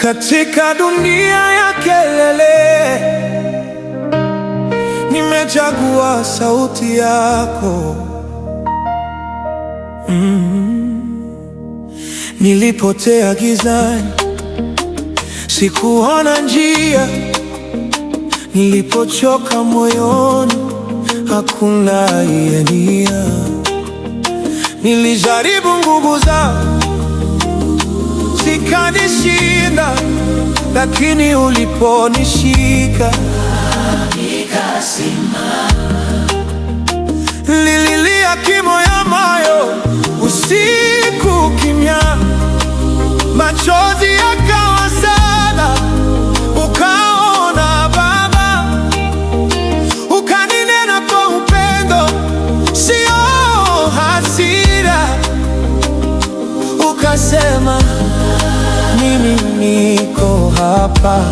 Katika dunia ya kelele, nimechagua sauti yako. Nilipotea gizani, sikuona njia. Nilipochoka moyoni, hakuna aliyenia. Nilijaribu nguvu zangu, zikanishinda, lakini uliponishika nikasimama. Nililia kimoyomoyo usiku kimya, machozi yakawa sana. Ukaona Baba, ukaninena kwa upendo, sio hasira. Ukasema, mimi niko hapa.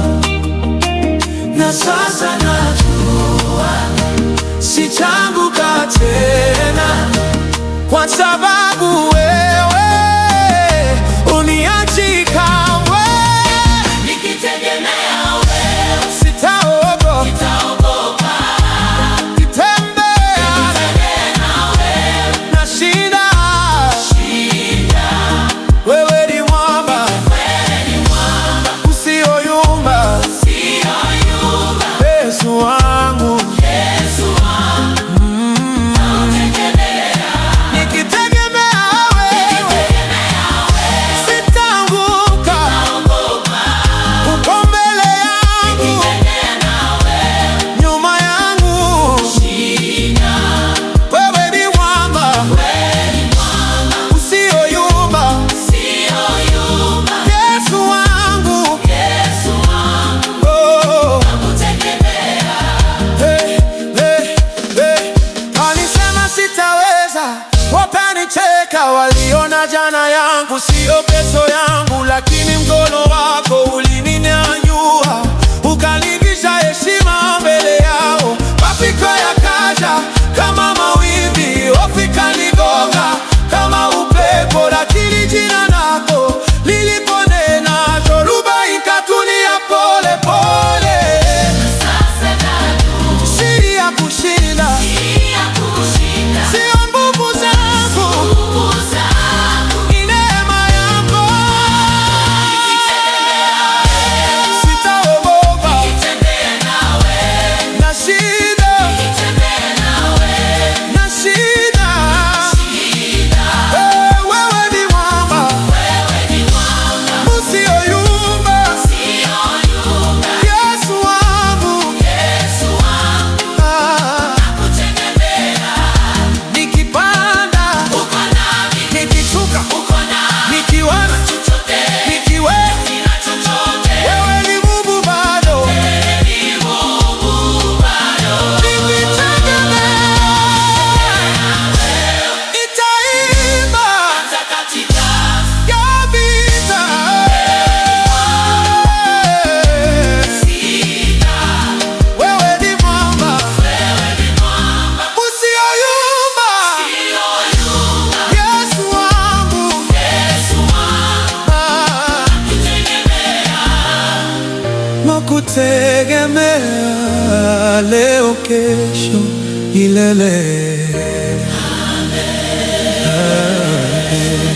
Na sasa najua sitaanguka tena, kwa sababu wewe uniachi kamwe. Nikitegemea wewe sitaogopa, nitembea na wewe na shida. Wewe ni mwamba usioyumba, Yesu wangu. Wapanicheka, waliona jana yangu sio kesho yangu, lakini mkono wako ulininyanyua, ukanivisha heshima mbele yao. Mapito yakaja kama mawimbi, hofu ikanigonga kama upepo, lakini jina lako liliponena, dhoruba ikatulia pole pole. Siri ya kushinda sio nguvu zangu, ni neema yako. Sitaogopa na shida, na shida. Wewe ni mwamba usioyumba, Yesu wangu. Nikipanda nikishuka, nikiwana nikiwe, wewe ni Mungu bado. Nikitegemea, nitaimba ya vita. Wewe ni mwamba usioyumba, Yesu wangu. Nakutegemea leo, kesho, milele. Amen.